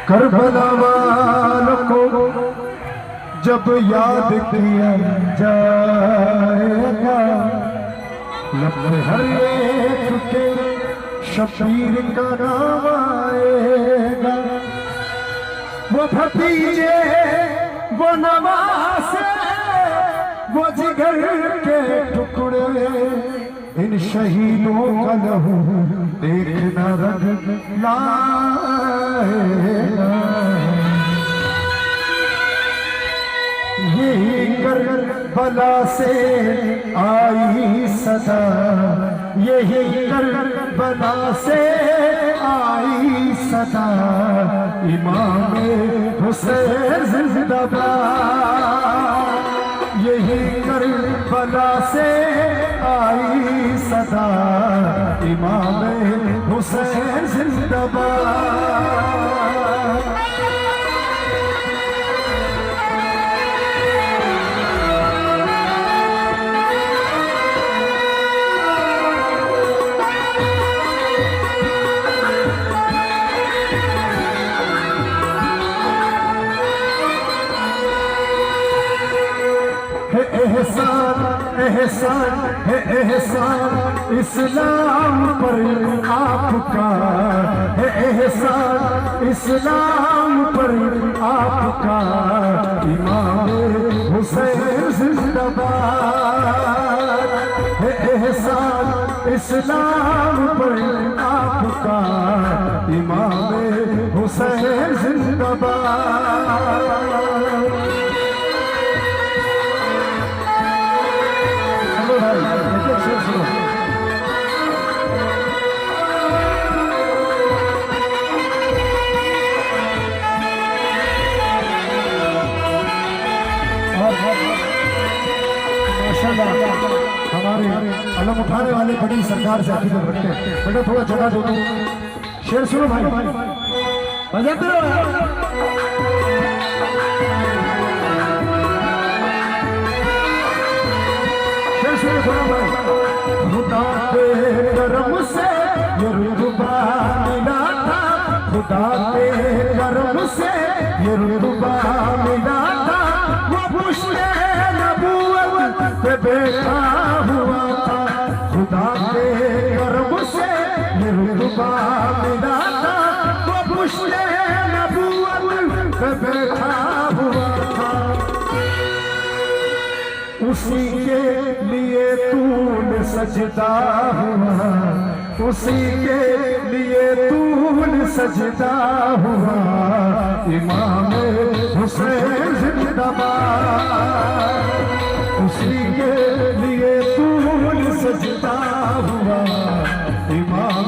Karbala वालों को जब याद किया जाएगा, लब में हर एक के शबीर का नाम आएगा। वो भतीजे, वो नवासे, वो जिगर के टुकड़े, इन शहीदों का लहू देखना रंग लाएगा। यही करबला से आई सदा, यही करबला से आई सदा, इमाम हुसैन जिंदाबाद। यही करबला से आई सदा, इमाम हुसैन जिंदाबाद। एहसान एहसान है एहसान इस्लाम पर आपका, है एहसान इस्लाम पर आपका, इमाम हुसैन जिंदाबाद। है एहसान इस्लाम पर आपका, इमाम हुसैन जिंदाबाद। हमारे अलम उठाने वाले बड़ी सरकार से आखिर बैठे बेटा थोड़ा जगह दो, शेर सुनो भाई, बजाते रहो। शेर सुनो थोड़ा भाई। खुदा के करम से ये रुतबा मिला था, खुदा के करम से ये रुतबा मिला था, वो पुश्ते नबूवत पे बैठा हुआ था। खुदा के करम से ये रुतबा मिला था, वो पुश्ते नबूवत पे बैठा हुआ था। उसी के लिए तूने सजदा हुआ, उसी के लिए तूने सजदा हुआ, इमाम हुसैन जिंदाबाद। उसी के लिए तूने सजदा हुआ, इमाम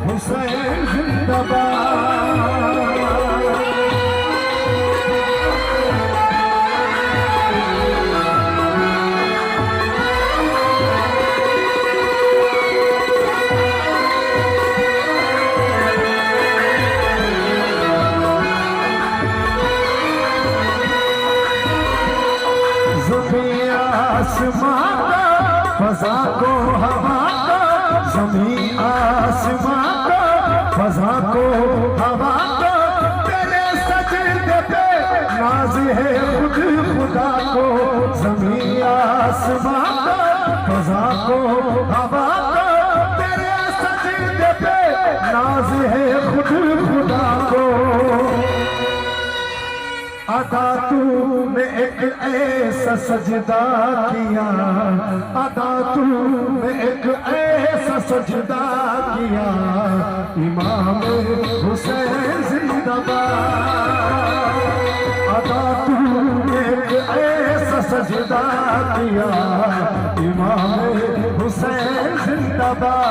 हुसैन जिंदाबाद। आसमां का फजा को हवा का, ज़मीं आसमां का फजा को हवा का, तेरे सजदे पे नाज है खुद खुदा को। ज़मीं आसमां का फजा को हवा का, तेरे सजदे पे नाज है खुद खुदा को। अदा तूने एक ऐसा सजदा किया, अदा तूने एक ऐसा सजदा किया, इमाम हुसैन जिंदाबाद। अदा तूने एक ऐसा सजदा किया, इमाम हुसैन जिंदाबाद।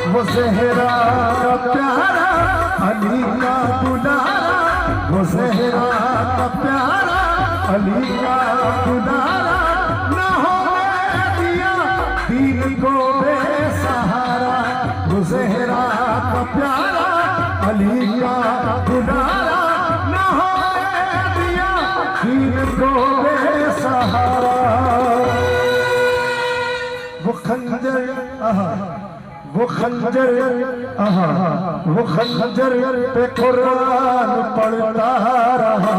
वो ज़हरा का प्यारा अली का दुलारा, वो ज़हरा का प्यारा अली का दुलारा, न होने दिया दीन को बेसहारा। वो ज़हरा जिनको बेसहारा। वो खंजर वो खंजर वो खंजर पे कुरान पढ़ता रहा,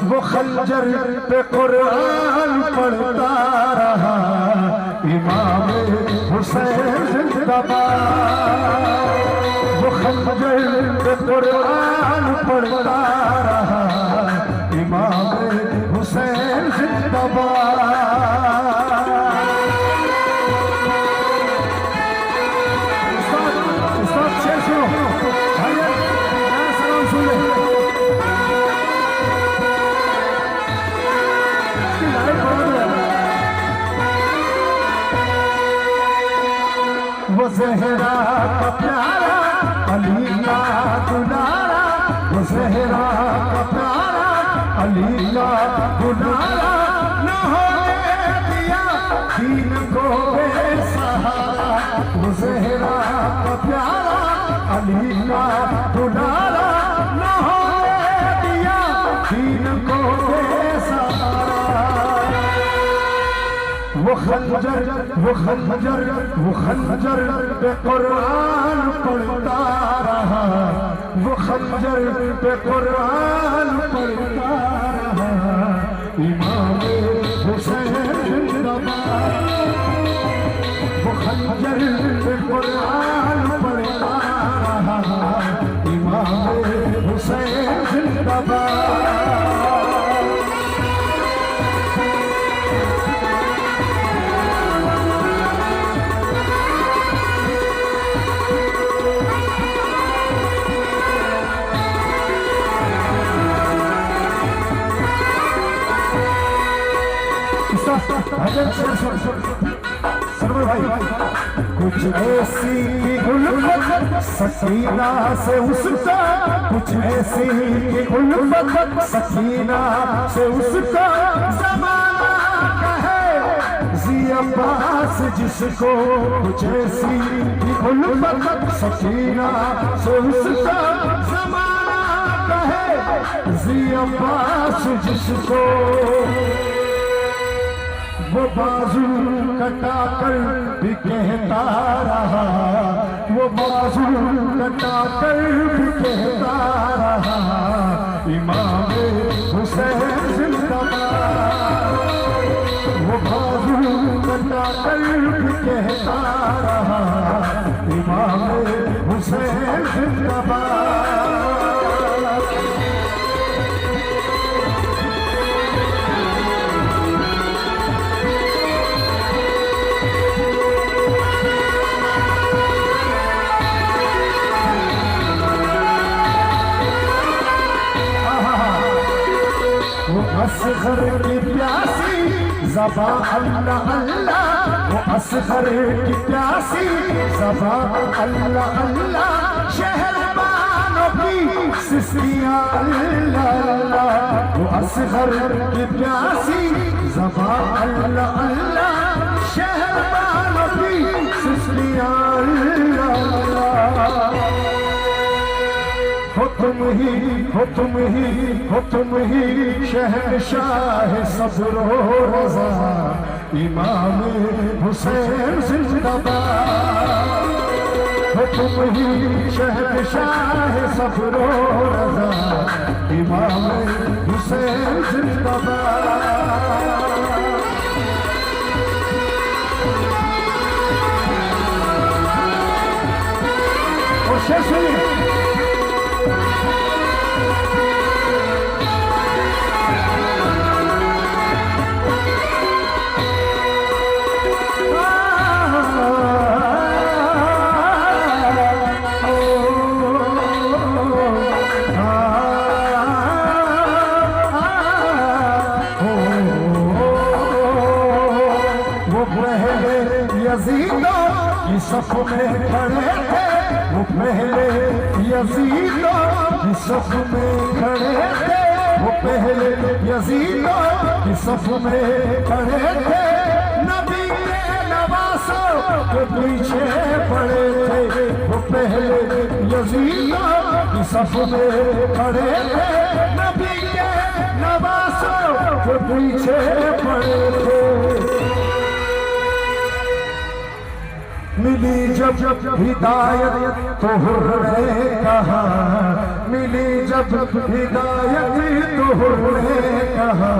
वो खंजर पे कुरान पढ़ता रहा। इमाम हुसैन जिंदाबाद, वो खंजर पे कुरान पढ़ता रहा। इमाम हुसैन जिंदाबाद। वो ज़हरा का प्यारा अली का दुलारा, वो ज़हरा का प्यारा अली का दुलारा। न होने दिया दीन को बेसहारा, वो ज़हरा का प्यारा अली का दुलारा। न होने दिया दीन को बेसहारा। वो खंजर वो खंजर वो खंजर पे कुरान पढ़ता रहा, वो खंजर पे कुरान पढ़ता रहा। इमाम हुसैन जिंदाबाद, वो खंजर पे कुरान पढ़ता रहा। इमाम हुसैन जिंदाबाद। सरवर भाई, कुछ ऐसी उल्फत सकीना से उसका, कुछ ऐसी उल्फत सकीना से उसका। ज़माना कहे ज़ी अब्बास जिसको, कुछ ऐसी उल्फत सकीना से उसका। ज़माना कहे ज़ी अब्बास जिसको। वो बाजू कटा कर भी कहता रहा, वो बाजू कटा कर भी कहता रहा। इमाम हुसैन जिंदाबाद, वो बाजू कटा कर भी कहता रहा। इमाम हुसैन जिंदाबाद। असगर की प्यासी ज़बा अल्लाह अल्लाह, वो असगर की प्यासी ज़बा अल्लाह अल्लाह। शहरबानों की सिस्तियाँ अल्लाह अल्लाह, वो असगर की प्यासी ज़बा अल्लाह अल्लाह। शहरबानों की सिस्तियाँ अल्लाह अल्लाह। हो तुम ही हो तुम ही हो तुम ही शहंशाह सब्र व रज़ा। इमाम हुसैन जिंदाबाद, हो तुम ही शहंशाह सब्र व रज़ा। इमाम हुसैन जिंदाबाद। और शेर सुनिए, यज़ीदों की सफ में खड़े थे, वो पहले यज़ीदों की सफ में खड़े थे। वो पहले यज़ीदों की सफ में खड़े थे। नबी के नवासों के पीछे पड़े थे। वो पहले यज़ीदों की सफ में खड़े थे। नबी के नवासों के पीछे पड़े थे। मिली जब हिदायत तो हुर्रे कहा, मिली जब हिदायत तो हुर्रे कहा,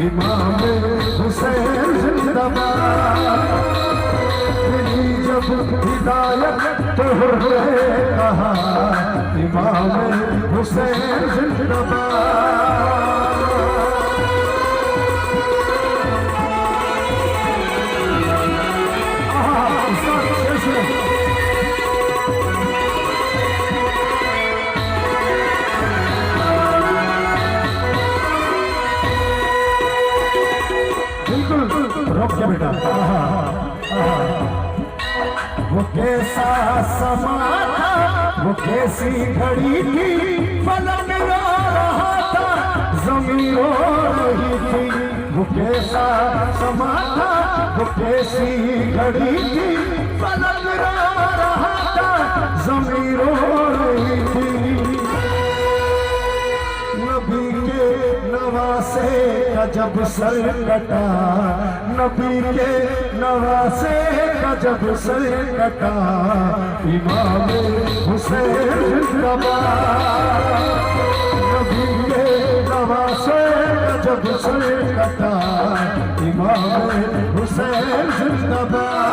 इमाम हुसैन जिंदाबाद। मिली जब हिदायत तो हुर्रे कहा, इमाम हुसैन जिंदाबाद। रोक क्या बेटा, वो कैसा समा था, वो कैसी घड़ी थी, फलक रो रहा था, ज़मीन रो रही थी। वो कैसा समा था, वो कैसी घड़ी थी, फलक रो रहा था, ज़मीन रो रही थी। नबी के नवासे का जब सर कटा, नबी के नवासे का जब सर कटा, इमाम हुसैन जिंदाबाद। नबी के नवासे का जब सर कटा, इमाम हुसैन जिंदाबाद।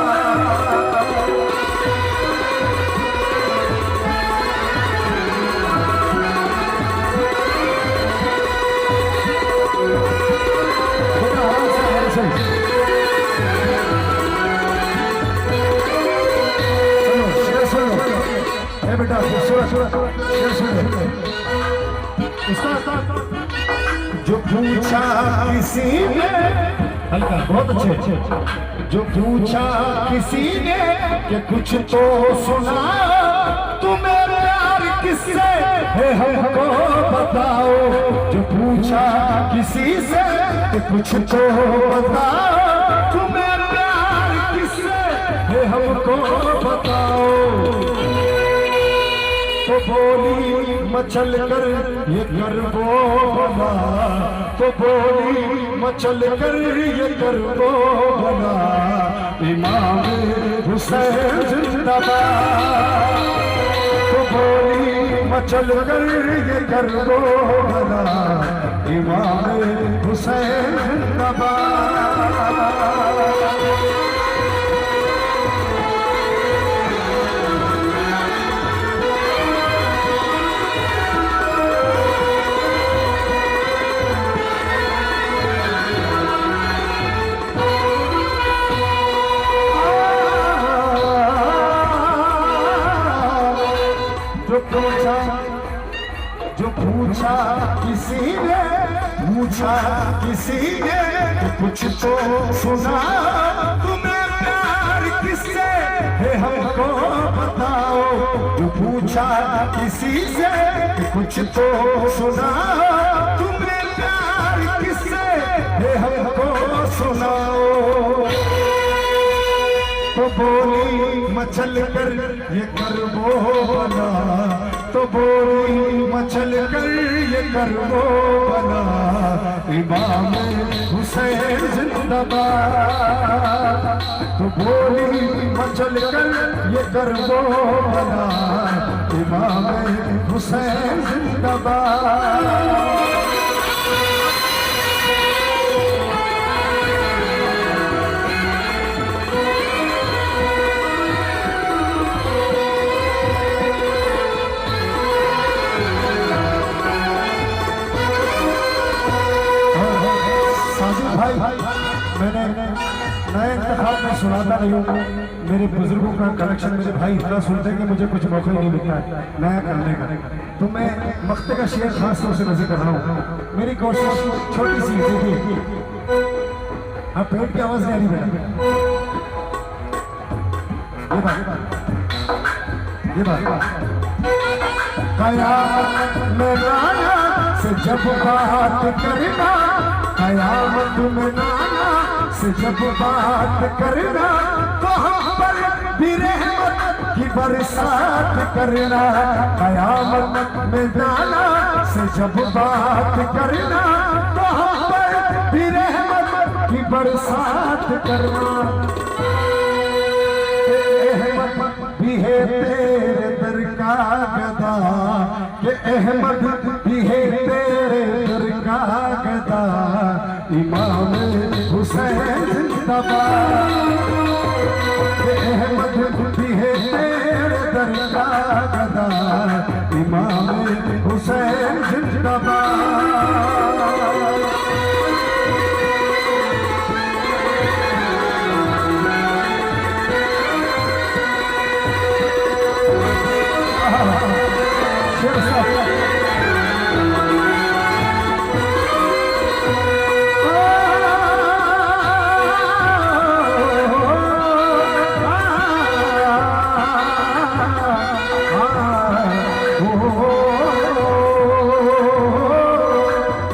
बेटा जो पूछा किसी ने, हल्का बहुत अच्छे, जो पूछा किसी ने कि कुछ तो सुना, तुम्हें प्यार किससे है हमको बताओ। जो पूछा किसी से कि कुछ तो बताओ, तुम्हें प्यार किससे है हमको बताओ। तो बोली मचल कर ये कर वो बना, तो बोली मचल कर ये कर वो बना, इमाम हुसैन जिंदाबाद। तो बोली मचल कर ये कर वो बना, इमाम हुसैन जिंदाबाद। जो पूछा किसी ने, पूछा किसी ने तो कुछ तो सुना, तुम्हें प्यार किससे है हमको बताओ। जो पूछा किसी से कि कुछ तो सुना, तुम्हें प्यार किससे है हमको सुनाओ। तो बोली मचल कर ये कर वो बना, तो बोली मचल कर ये कर वो बना, इमाम हुसैन जिंदाबाद। तो बोली मचल कर ये कर वो बना, इमाम हुसैन जिंदाबाद। भाई मैंने नए इंतखाब में सुनाता नहीं हूँ, मेरे बुजुर्गों का कलेक्शन मेरे भाई इतना सुनते हैं कि मुझे कुछ मौका ही नहीं मिलता है नया करने का। तो मैं मक्ते का शेर खास तौर से नजर कर रहा हूँ। मेरी कोशिश छोटी सी थी, अब पेट की आवाज नहीं आ रही बेटा, ये बात कयामत में नाना से जब बात करना, कयामत में नाना से जब बात करना, तो हम पर भी रहमत की बरसात करना, कयामत में जाना से जब बात करना, तो हम पर भी रहमत की बरसात करना। अहमद भी है तेरे दर का गदा, कि अहमद भी है तेरे दर का गदा, इमाम हुसैन जिंदाबाद। अहमद भी है तेरे दर का गदा, इमाम हुसैन जिंदाबाद।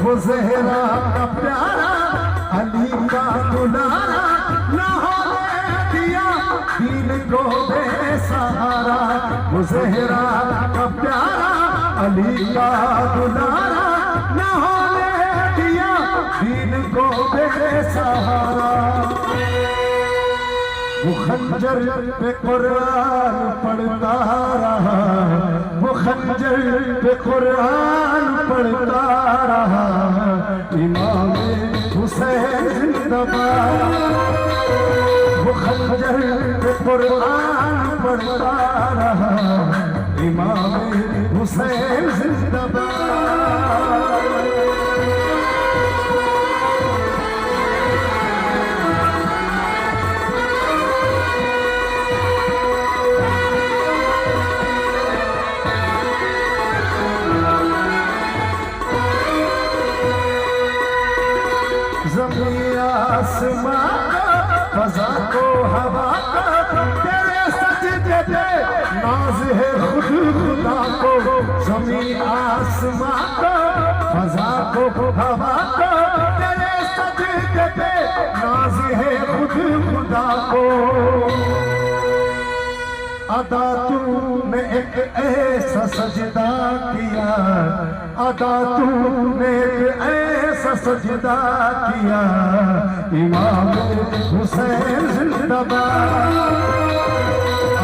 ज़हरा का प्यारा अली का दुलारा, न होने दिया दीन को बेसहारा। वो ज़हरा का प्यारा अली का दुलारा, न होने दिया दीन को बेसहारा। वो खंजर पे कुरान पढ़ता रहा, वो खंजर पे कुरान पढ़ता रहा, इमाम हुसैन जिंदाबाद। वो खंजर पे कुरान पढ़ता रहा, इमाम हुसैन जिंदाबाद। ज़मीन आसमां फज़ा को हवा का, तेरे सजदे पे नाज है खुद खुदा को। ज़मीन आसमां का फज़ा को हवा का, तेरे सजदे पे नाज है खुद खुदा को। अदा तूने एक ऐसा सजदा किया, अदा तूने एक ऐसा सजदा किया, इमाम हुसैन जिंदाबाद।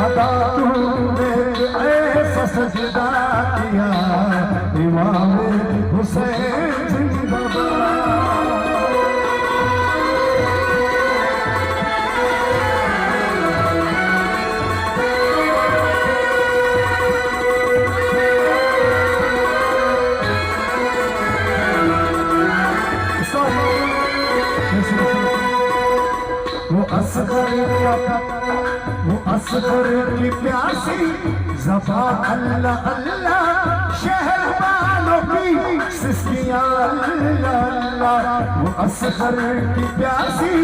अदा तूने एक ऐसा सजदा किया, इमाम हुसैन जिंदाबाद। वो असगर की प्यासी ज़बा अल्लाह अल्लाह, शहर वालों की सिस्कियाँ अल्लाह अल्लाह। वो असगर की प्यासी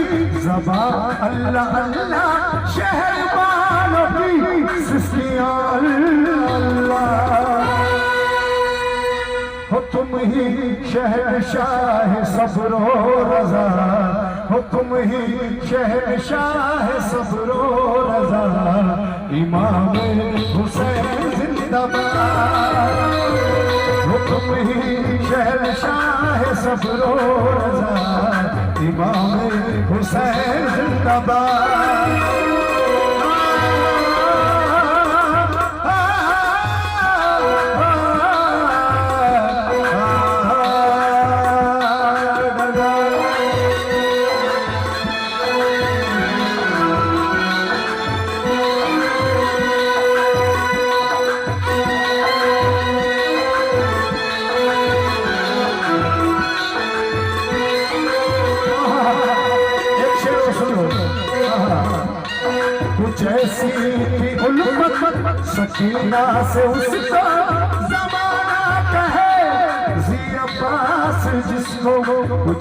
ज़बा अल्लाह अल्लाह, शहर वालों की सिस्कियाँ अल्लाह अल्लाह। हो तुम ही शहंशाह सब्र व रज़ा, हो तुम ही शहंशाह सब्र व रज़ा, इमाम हुसैन जिंदाबाद। हो तुम ही शहंशाह सब्र व रज़ा, इमाम हुसैन जिंदाबाद। जैसी थी उल्फत सकीना से उसका ज़माना कहे, ज़ी अब्बास जिसको।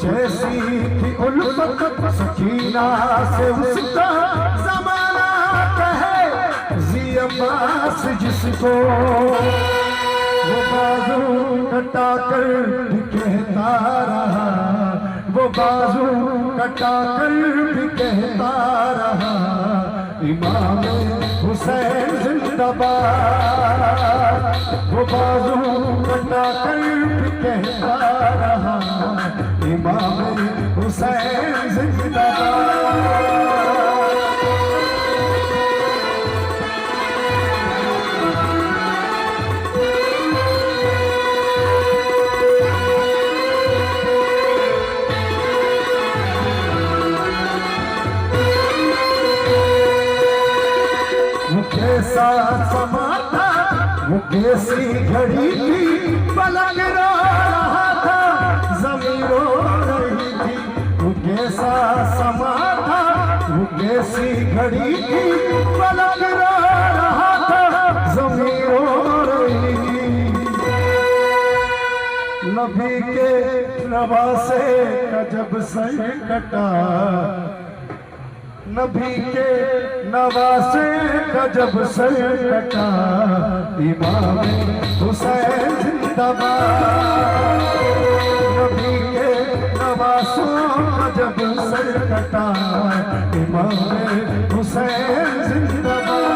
जैसी थी उल्फत सकीना से उसका ज़माना कहे, ज़ी अब्बास जिसको। वो बाजू कटा कर भी कहता रहा, वो बाजू कटा कर भी कहता रहा, इमाम हुसैन जिंदाबाद। वो बाजू कटा कर भी कहता रहा इमाम हुसैन जिंदाबाद। कैसा समा था वो कैसी घड़ी थी, पलंग रो रहा था ज़मीन रो रही थी। वो कैसा समा था वो कैसी घड़ी थी, पलंग रो रहा था ज़मीन रो रही थी। नबी के नवासे का जब सर कटा, नबी के नवासे का जब सर कटा इमाम हुसैन जिंदाबाद। नबी के नवासों का जब सर कटा इमाम हुसैन जिंदाबाद।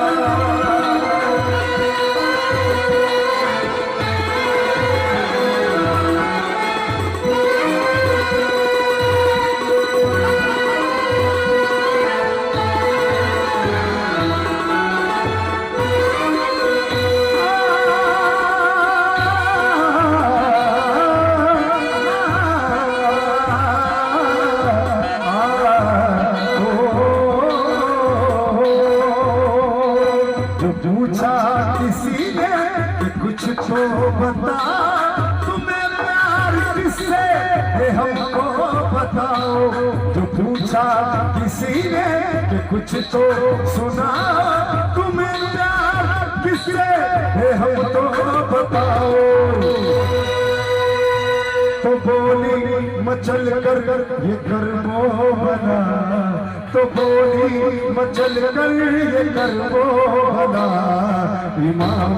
किसी ने कि कुछ तो बता, तुम्हें प्यार किससे है हमको बताओ। जो पूछा किसी ने कि कुछ तो सुना, तुम्हें प्यार किससे है हमको बताओ। तो बोली मचल कर ये कर्मो बना, तो बोली मचल कर ये कर्मो बना इमाम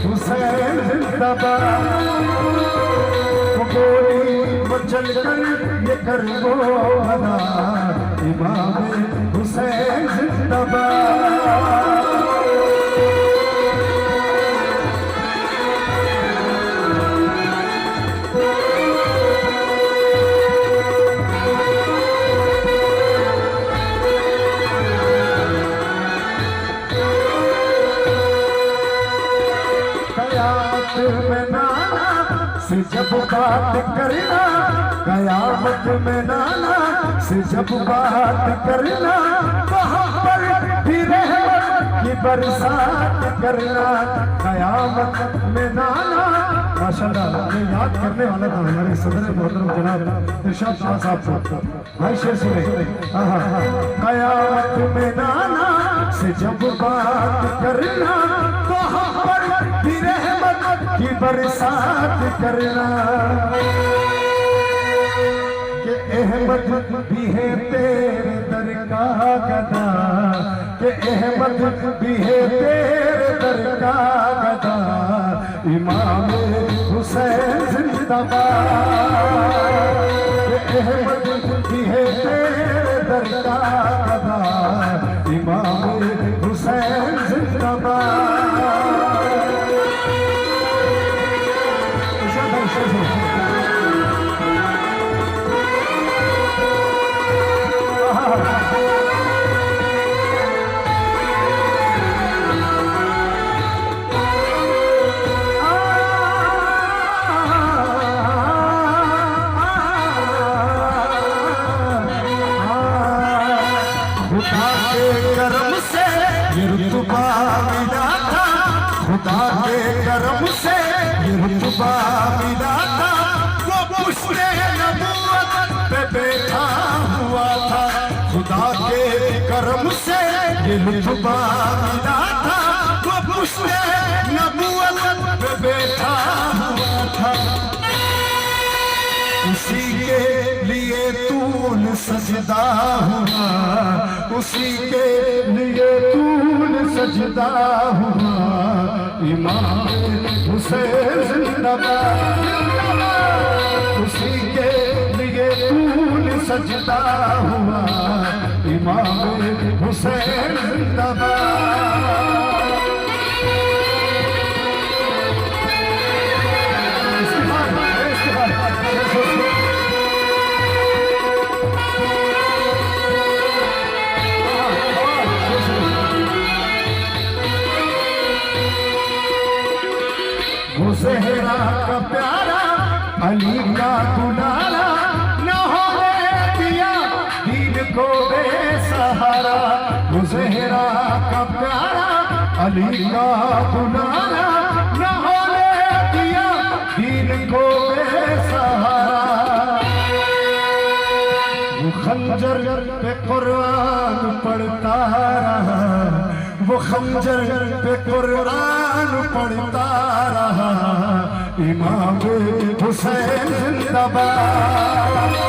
हुसैन जिंदाबाद। तो बोली मचल कर ये कर्मो बना इमाम हुसैन जिंदाबाद। में नाना से जब बात करना, कयामत में नाना से जब बात करना, वहाँ पर भी रहमत की बरसात करना। कयामत में नाना माशाल्लाह हमें याद करने वाला था हमारे सदर मोहतरम जनाब इरशाद शाह साहब को। भाई शेर सुने, कयामत में नाना से जब बात करना, वहाँ पर भी रहमत की बरसात करना। कि अहमद भी है तेरे दर का गदा, कि अहमद भी है तेरे दर का गदा इमाम हुसैन जिंदाबाद। कि अहमद भी है तेरे दर का गदा इमाम हुसैन जिंदाबाद। खुदा के करम से ये रुतबा मिला था, खुदा के करम से ये रुतबा मिला था। वो पुश्ते नबूवत पे बैठा हुआ था, खुदा के करम से ये रुतबा मिला था। वो पुश्ते नबूवत पे बैठा हुआ था। उसी के लिए तूल सजदा हुआ, उसी के लिए तूल सजदा हुआ इमाम हुसैन जिंदाबाद। उसी के लिए तूल सजदा हुआ, इमाम हुसैन जिंदाबाद। ज़हरा का प्यारा अली का दुलारा, न होने दिया दीन को बेसहारा। ज़हरा का प्यारा अली का दुलारा, न होने दिया दीन को बेसहारा। वो खंजर पे कुरान पढ़ता रहा, वो खंजर पे कुरान पढ़ता रहा, इमाम हुसैन जिंदाबाद।